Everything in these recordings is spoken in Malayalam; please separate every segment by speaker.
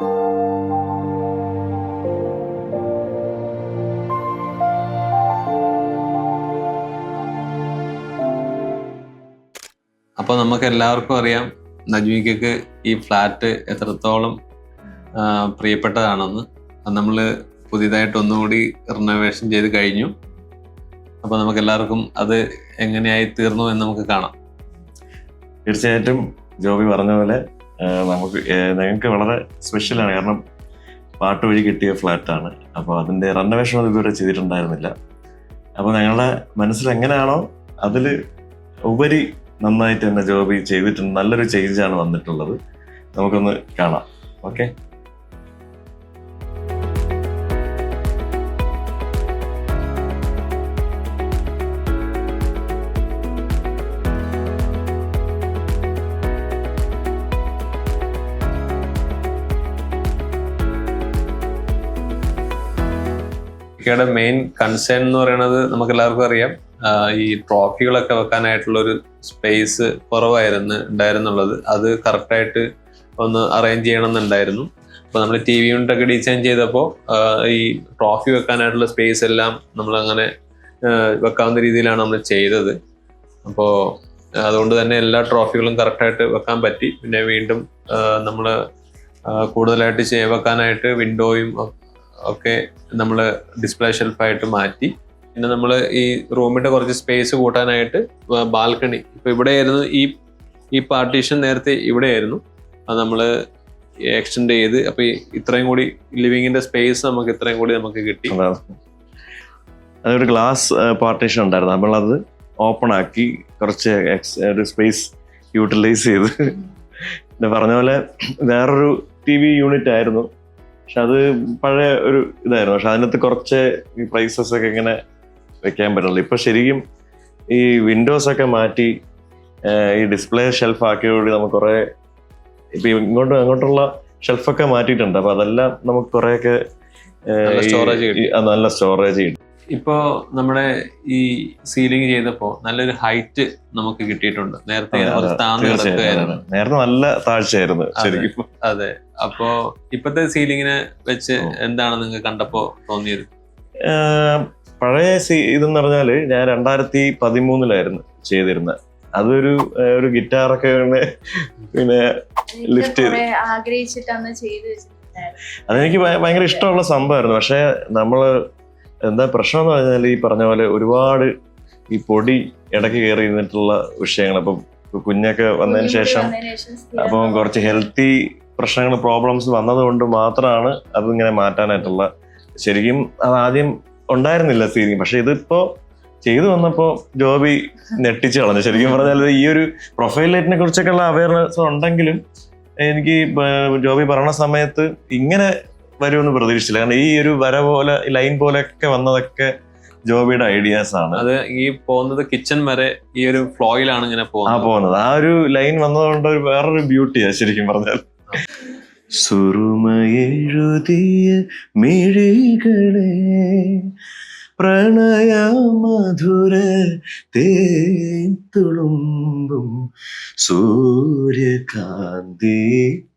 Speaker 1: അപ്പോൾ നമുക്ക് എല്ലാവർക്കും അറിയാം നജ്മിക്കക്ക് ഈ ഫ്ലാറ്റ് എത്രത്തോളം പ്രിയപ്പെട്ടതാണെന്ന്. അത് നമ്മൾ പുതിയതായിട്ട് ഒന്നുകൂടി റിനോവേഷൻ ചെയ്ത് കഴിഞ്ഞു. അപ്പോൾ നമുക്ക് എല്ലാവർക്കും അത് എങ്ങനെയായി തീർന്നു എന്ന് നമുക്ക് കാണാം.
Speaker 2: തീർച്ചയായിട്ടും ജോബി പറഞ്ഞ പോലെ ഞങ്ങൾക്ക് വളരെ സ്പെഷ്യലാണ്. കാരണം പാട്ട് വഴി കിട്ടിയ ഫ്ലാറ്റാണ്. അപ്പോൾ അതിൻ്റെ റെനോവേഷൻ ഒന്നും ഇതുവരെ ചെയ്തിട്ടുണ്ടായിരുന്നില്ല. അപ്പോൾ ഞങ്ങളുടെ മനസ്സിൽ എങ്ങനെയാണോ അതിൽ ഉപരി നന്നായിട്ട് തന്നെ ജോബി ചെയ്തിട്ടുണ്ട്. നല്ലൊരു ചേഞ്ചാണ് വന്നിട്ടുള്ളത്. നമുക്കൊന്ന് കാണാം. ഓക്കെ.
Speaker 1: ഇക്കയുടെ മെയിൻ കൺസേൺ എന്ന് പറയുന്നത് നമുക്ക് എല്ലാവർക്കും അറിയാം, ഈ ട്രോഫികളൊക്കെ വെക്കാനായിട്ടുള്ളൊരു സ്പേസ് ഉണ്ടായിരുന്നുള്ളത്. അത് കറക്റ്റായിട്ട് ഒന്ന് അറേഞ്ച് ചെയ്യണമെന്നുണ്ടായിരുന്നു. അപ്പോൾ നമ്മൾ TV യൂണിറ്റൊക്കെ ഡിസൈൻ ചെയ്തപ്പോൾ ഈ ട്രോഫി വെക്കാനായിട്ടുള്ള സ്പേസ് എല്ലാം നമ്മളങ്ങനെ വെക്കാവുന്ന രീതിയിലാണ് നമ്മൾ ചെയ്തത്. അപ്പോൾ അതുകൊണ്ട് തന്നെ എല്ലാ ട്രോഫികളും കറക്റ്റായിട്ട് വെക്കാൻ പറ്റി. പിന്നെ വീണ്ടും നമ്മൾ കൂടുതലായിട്ട് വെക്കാനായിട്ട് വിൻഡോയും ഒക്കെ നമ്മൾ ഡിസ്പ്ലേ ഷെൽഫായിട്ട് മാറ്റി. പിന്നെ നമ്മൾ ഈ റൂമിൻ്റെ കുറച്ച് സ്പേസ് കൂട്ടാനായിട്ട് ബാൽക്കണി, ഇപ്പോൾ ഇവിടെയായിരുന്നു ഈ പാർട്ടീഷൻ നേരത്തെ ഇവിടെയായിരുന്നു, അത് നമ്മൾ എക്സ്റ്റെൻഡ് ചെയ്ത് അപ്പോൾ ഇത്രയും കൂടി ലിവിങ്ങിൻ്റെ സ്പേസ് നമുക്ക് ഇത്രയും കൂടി നമുക്ക് കിട്ടി.
Speaker 2: അതൊരു ഗ്ലാസ് പാർട്ടീഷൻ ഉണ്ടായിരുന്നു. നമ്മളത് ഓപ്പൺ ആക്കി കുറച്ച് ഒരു സ്പേസ് യൂട്ടിലൈസ് ചെയ്ത് പറഞ്ഞ പോലെ വേറൊരു TV യൂണിറ്റ് ആയിരുന്നു. പക്ഷെ അത് പഴയ ഒരു ഇതായിരുന്നു. പക്ഷെ അതിനകത്ത് കുറച്ച് ഈ പ്രൈസസ് ഒക്കെ ഇങ്ങനെ വെക്കാൻ പറ്റുള്ളൂ. ഇപ്പൊ ശരിക്കും ഈ വിൻഡോസ് ഒക്കെ മാറ്റി ഈ ഡിസ്പ്ലേ ഷെൽഫ് ആക്കിയോടുകൂടി നമുക്ക് കുറെ ഇപ്പൊ അങ്ങോട്ടുള്ള ഷെൽഫൊക്കെ മാറ്റിയിട്ടുണ്ട്. അപ്പൊ അതെല്ലാം നമുക്ക് കുറെയൊക്കെ നല്ല സ്റ്റോറേജ് കിട്ടും.
Speaker 1: ഇപ്പോ നമ്മുടെ ഈ സീലിംഗ് ചെയ്തപ്പോ നല്ലൊരു ഹൈറ്റ് നമുക്ക് കിട്ടിയിട്ടുണ്ട്. നേരത്തെ
Speaker 2: നേരത്തെ നല്ല താഴ്ചയായിരുന്നു ശരിക്കും.
Speaker 1: അതെ. അപ്പോ ഇപ്പത്തെ സീലിങ്ങിനെ വെച്ച് എന്താണ് നിങ്ങൾക്ക് കണ്ടപ്പോ തോന്നിയത്?
Speaker 2: പഴയ ഇതെന്ന് പറഞ്ഞാല് ഞാൻ 2013 ചെയ്തിരുന്നത്. അതൊരു ഗിറ്റാറൊക്കെ പിന്നെ ലിഫ്റ്റ് അതെനിക്ക് ഭയങ്കര ഇഷ്ടമുള്ള സംഭവമായിരുന്നു. പക്ഷെ നമ്മള് എന്താ പ്രശ്നം എന്ന് പറഞ്ഞാൽ ഈ പറഞ്ഞ പോലെ ഒരുപാട് ഈ പൊടി ഇടയ്ക്ക് കയറി ഇരുന്നിട്ടുള്ള വിഷയങ്ങൾ. അപ്പം കുഞ്ഞൊക്കെ വന്നതിന് ശേഷം അപ്പം കുറച്ച് ഹെൽത്തി പ്രോബ്ലംസ് വന്നതുകൊണ്ട് മാത്രമാണ് അതിങ്ങനെ മാറ്റാനായിട്ടുള്ള. ശരിക്കും അത് ആദ്യം ഉണ്ടായിരുന്നില്ല സീലിംഗ്. പക്ഷെ ഇതിപ്പോ ചെയ്തു വന്നപ്പോ ജോബി ഞെട്ടിച്ച് കളഞ്ഞു. ശരിക്കും പറഞ്ഞാൽ ഈ ഒരു പ്രൊഫൈൽ ലൈറ്റിനെ കുറിച്ചൊക്കെയുള്ള അവയർനെസ് ഉണ്ടെങ്കിലും എനിക്ക് ജോബി പറഞ്ഞ സമയത്ത് ഇങ്ങനെ വരുമെന്ന് പ്രതീക്ഷിച്ചില്ല. കാരണം ഈ ഒരു വര പോലെ ലൈൻ പോലെയൊക്കെ വന്നതൊക്കെ ജോബിയുടെ ഐഡിയാസ് ആണ്.
Speaker 1: അത് ഈ പോകുന്നത് കിച്ചൺ വരെ ഈ ഒരു ഫ്ലോയിലാണ് ഇങ്ങനെ
Speaker 2: പോകുന്നത്. ആ ഒരു ലൈൻ വന്നതുകൊണ്ട് ഒരു വേറൊരു ബ്യൂട്ടിയാണ് ശരിക്കും പറഞ്ഞാൽ. സുറുമയെഴുതിയ മിഴികളെ പ്രണയ മധുര തേൻ തുളുമ്പും സൂര്യകാന്തി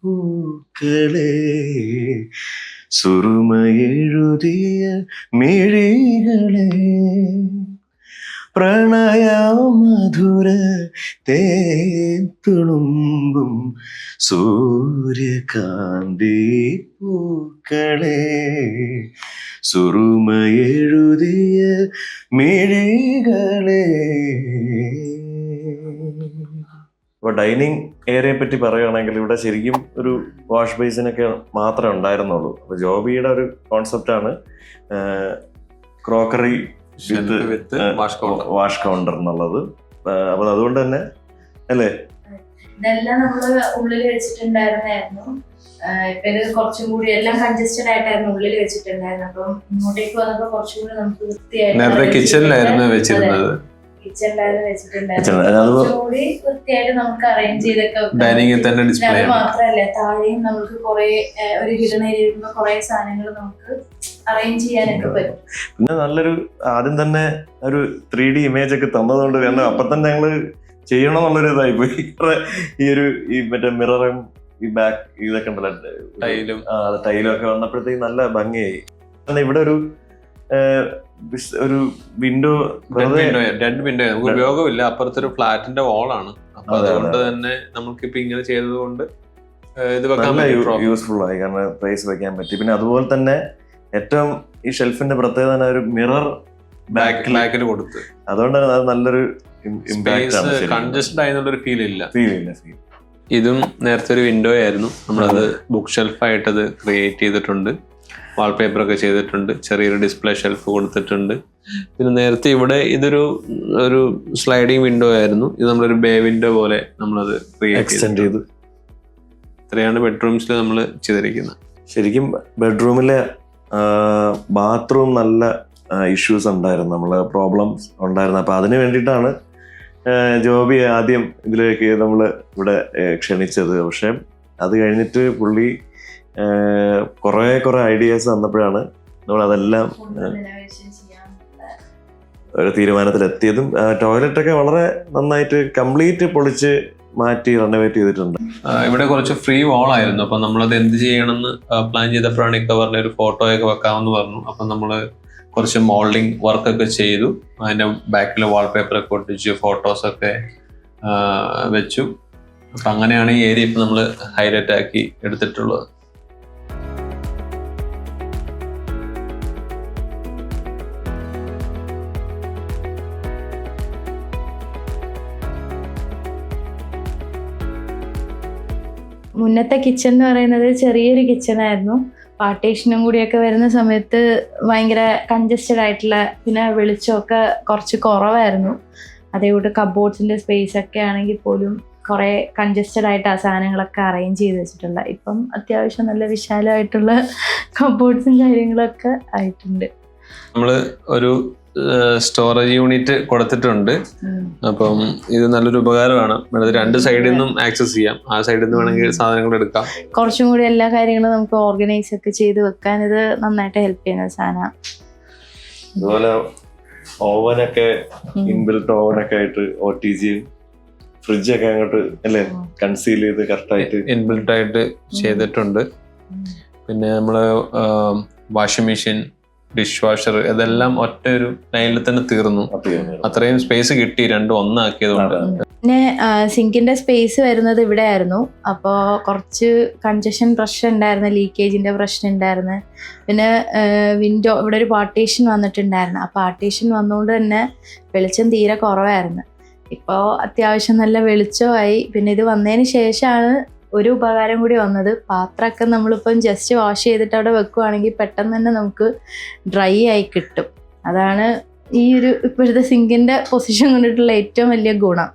Speaker 2: പൂക്കളെ സുറുമയെഴുതിയ മിഴികളെ പ്രണയ മധുര തേൻ തുളുമ്പും സൂര്യകാന്തി പൂക്കളെ സുറുമയെഴുതിയ മിഴികളെ. ഇപ്പൊ ഡൈനിങ് ഏരിയയെ പറ്റി പറയുകയാണെങ്കിൽ ഇവിടെ ശരിക്കും ഒരു വാഷ് ബേസിനൊക്കെ മാത്രമേ ഉണ്ടായിരുന്നുള്ളൂ. അപ്പൊ ജോബിയുടെ ഒരു കോൺസെപ്റ്റാണ് ക്രോക്കറി വിത്ത് വാഷ് കൗണ്ടർ എന്നുള്ളത്. അപ്പൊ അതുകൊണ്ട് തന്നെ അല്ലേ
Speaker 3: ഇതെല്ലാം നമ്മള് ഉള്ളിൽ വെച്ചിട്ടുണ്ടായിരുന്നായിരുന്നു. ഇപ്പൊ ഇത് കുറച്ചും കൂടി എല്ലാം കൺജസ്റ്റഡ് ആയിട്ടായിരുന്നു ഉള്ളിൽ വെച്ചിട്ടുണ്ടായിരുന്നത്. അപ്പം ഇങ്ങോട്ടേക്ക് വന്നപ്പോ കുറച്ചും കൂടി നമുക്ക് വൃത്തിയായിട്ട്
Speaker 1: കിച്ചണിലായിരുന്നു വെച്ചിരുന്നത്.
Speaker 3: കൂടി വൃത്തിയായിട്ട് നമുക്ക് അറേഞ്ച് ചെയ്തൊക്കെ അത് മാത്രല്ല താഴെയും നമുക്ക് കുറെ ഒരു ഹിഡൻ ഏരിയ കുറെ സാധനങ്ങൾ നമുക്ക് അറേഞ്ച് ചെയ്യാനൊക്കെ പറ്റും.
Speaker 2: പിന്നെ നല്ലൊരു ആദ്യം തന്നെ ഒരു 3D ഇമേജ് ഒക്കെ തന്നതുകൊണ്ട് കാരണം അപ്പൊ തന്നെ ഞങ്ങള് ചെയ്യണം എന്നുള്ളൊരു ഇതായിപ്പോയി. ഈ മറ്റേ മിററും ഈ ബാക്ക് ഇതൊക്കെ ഉണ്ടല്ലോ
Speaker 1: ടൈലും
Speaker 2: ടൈലും ഒക്കെ വന്നപ്പോഴത്തേക്ക് നല്ല ഭംഗിയായി. ഇവിടെ ഒരു വിൻഡോ
Speaker 1: ഡെഡ് വിൻഡോ നമുക്ക് ഉപയോഗമില്ല. അപ്പുറത്തൊരു ഫ്ലാറ്റിന്റെ വാളാണ്. അപ്പൊ അതുകൊണ്ട് തന്നെ നമുക്കിപ്പോ ഇങ്ങനെ ചെയ്തത് കൊണ്ട് ഇത് വെക്കാൻ
Speaker 2: യൂസ്ഫുൾ ആയി, കാരണം പ്രൈസ് വെക്കാൻ പറ്റി. പിന്നെ അതുപോലെ തന്നെ ഏറ്റവും ഈ ഷെൽഫിന്റെ പ്രത്യേകത ഒരു മിറർ
Speaker 1: ബാക്കിൽ കൊടുത്ത്,
Speaker 2: അതുകൊണ്ടാണ് അത് നല്ലൊരു
Speaker 1: കൺജസ്റ്റഡ് ആയെന്നുള്ളൊരു ഫീൽ ഇല്ല. ഇതും നേരത്തെ ഒരു വിൻഡോ ആയിരുന്നു. നമ്മളത് ബുക്ക് ഷെൽഫായിട്ടത് ക്രിയേറ്റ് ചെയ്തിട്ടുണ്ട്. വാൾപേപ്പർ ഒക്കെ ചെയ്തിട്ടുണ്ട്. ചെറിയൊരു ഡിസ്പ്ലേ ഷെൽഫ് കൊടുത്തിട്ടുണ്ട്. പിന്നെ നേരത്തെ ഇവിടെ ഒരു സ്ലൈഡിങ് വിൻഡോ ആയിരുന്നു. ഇത് നമ്മളൊരു ബേ വിൻഡോ പോലെ നമ്മളത്
Speaker 2: എക്സ്റ്റെൻഡ് ചെയ്തു.
Speaker 1: ഇത്രയാണ് ബെഡ്റൂംസിൽ നമ്മൾ ചെയ്തിരിക്കുന്നത്.
Speaker 2: ശരിക്കും ബെഡ്റൂമിലെ ബാത്റൂം നല്ല ഇഷ്യൂസ് ഉണ്ടായിരുന്നു, നമ്മള് പ്രോബ്ലംസ് ഉണ്ടായിരുന്നു. അപ്പൊ അതിന് വേണ്ടിയിട്ടാണ് ജോബി ആദ്യം ഇതിലേക്ക് നമ്മൾ ഇവിടെ ക്ഷണിച്ചത്. പക്ഷെ അത് കഴിഞ്ഞിട്ട് പുള്ളി കുറെ ഐഡിയാസ് തന്നപ്പോഴാണ് നമ്മൾ അതെല്ലാം ഒരു തീരുമാനത്തിലെത്തിയതും. ടോയ്ലറ്റൊക്കെ വളരെ നന്നായിട്ട് കംപ്ലീറ്റ് പൊളിച്ച് മാറ്റി റെനോവേറ്റ് ചെയ്തിട്ടുണ്ട്.
Speaker 1: ഇവിടെ കുറച്ച് ഫ്രീ വാൾ ആയിരുന്നു. അപ്പൊ നമ്മളത് എന്ത് ചെയ്യണമെന്ന് പ്ലാൻ ചെയ്തപ്പോഴാണ് ഇക്ക പറഞ്ഞ ഒരു ഫോട്ടോയൊക്കെ വെക്കാമെന്ന് പറഞ്ഞു. അപ്പൊ നമ്മള് കുറച്ച് മോൾഡിങ് വർക്കൊക്കെ ചെയ്തു. അതിന്റെ ബാക്കിൽ വാൾപേപ്പറൊക്കെ ഒട്ടിച്ചു, ഫോട്ടോസൊക്കെ വെച്ചു. അപ്പൊ അങ്ങനെയാണ് ഈ ഏരിയ ഇപ്പൊ നമ്മള് ഹൈലൈറ്റ് ആക്കി എടുത്തിട്ടുള്ളത്.
Speaker 3: മുന്നത്തെ കിച്ചൺ എന്ന് പറയുന്നത് ചെറിയൊരു കിച്ചൺ ആയിരുന്നു. പാർട്ടീഷനും കൂടിയൊക്കെ വരുന്ന സമയത്ത് ഭയങ്കര കൺജസ്റ്റഡ് ആയിട്ടുള്ള, പിന്നെ വെളിച്ചമൊക്കെ കുറച്ച് കുറവായിരുന്നു. അതേകൂട്ട് കബോർഡ്സിന്റെ സ്പേസ് ഒക്കെ ആണെങ്കിൽ പോലും കുറെ കൺജസ്റ്റഡ് ആയിട്ട് ആ സാധനങ്ങളൊക്കെ അറേഞ്ച് ചെയ്ത് വെച്ചിട്ടുള്ള. ഇപ്പം അത്യാവശ്യം നല്ല വിശാലമായിട്ടുള്ള കബോർഡ്സും കാര്യങ്ങളൊക്കെ ആയിട്ടുണ്ട്.
Speaker 1: നമ്മള് ഒരു സ്റ്റോറേജ് യൂണിറ്റ് കൊടുത്തിട്ടുണ്ട്. അപ്പം ഇത് നല്ലൊരു ഉപകാരമാണ്. രണ്ട് സൈഡിൽ നിന്നും ആക്സസ് ചെയ്യാം. ആ സൈഡിൽ നിന്ന് വേണമെങ്കിൽ സാധനങ്ങൾ എടുക്കാം.
Speaker 3: കുറച്ചും കൂടി എല്ലാ കാര്യങ്ങളും നമുക്ക് ഓർഗനൈസ് ഒക്കെ ചെയ്ത് വെക്കാൻ ഇത് നന്നായിട്ട് ഹെൽപ്പ് ചെയ്യുന്ന സാധനമാണ്.
Speaker 2: അതുപോലെ ഓവനൊക്കെ ഇൻബിൽറ്റ് ഓവനൊക്കെ ആയിട്ട് OTG ഫ്രിഡ്ജൊക്കെ അങ്ങോട്ട് അല്ലേ കൺസീൽ ചെയ്ത് കറക്റ്റായിട്ട്
Speaker 1: ഇൻബിൽറ്റ് ആയിട്ട് ചെയ്തിട്ടുണ്ട്. പിന്നെ നമ്മള് വാഷിംഗ് മെഷീൻ, ഡിഷ് വാഷർ, ഇതെല്ലാം ഒറ്റ ഒരു ലൈനിൽ തന്നെ തീർന്നു. അത്രയും സ്പേസ് കിട്ടി, രണ്ടും ഒന്നാക്കിയതുകൊണ്ട്.
Speaker 3: പിന്നെ സിങ്കിന്റെ സ്പേസ് വരുന്നത് ഇവിടെ ആയിരുന്നു. അപ്പോൾ കുറച്ച് കൺജഷൻ പ്രശ്നം ഉണ്ടായിരുന്നു, ലീക്കേജിന്റെ പ്രശ്നം ഉണ്ടായിരുന്നു. പിന്നെ വിൻഡോ ഇവിടെ ഒരു പാർട്ടീഷൻ വന്നിട്ടുണ്ടായിരുന്നു. ആ പാർട്ടീഷൻ വന്നുകൊണ്ട് തന്നെ വെളിച്ചം തീരെ കുറവായിരുന്നു. ഇപ്പോൾ അത്യാവശ്യം നല്ല വെളിച്ചമായി. പിന്നെ ഇത് വന്നതിന് ശേഷമാണ് ഒരു ഉപകാരം കൂടി വന്നത്. പാത്രമൊക്കെ നമ്മളിപ്പം ജസ്റ്റ് വാഷ് ചെയ്തിട്ട് അവിടെ വെക്കുവാണെങ്കിൽ പെട്ടെന്ന് തന്നെ നമുക്ക് ഡ്രൈ ആയി കിട്ടും. അതാണ് ഈ ഒരു ഇപ്പോഴത്തെ സിങ്കിന്റെ പൊസിഷൻ കൊണ്ടിട്ടുള്ള ഏറ്റവും വലിയ ഗുണം.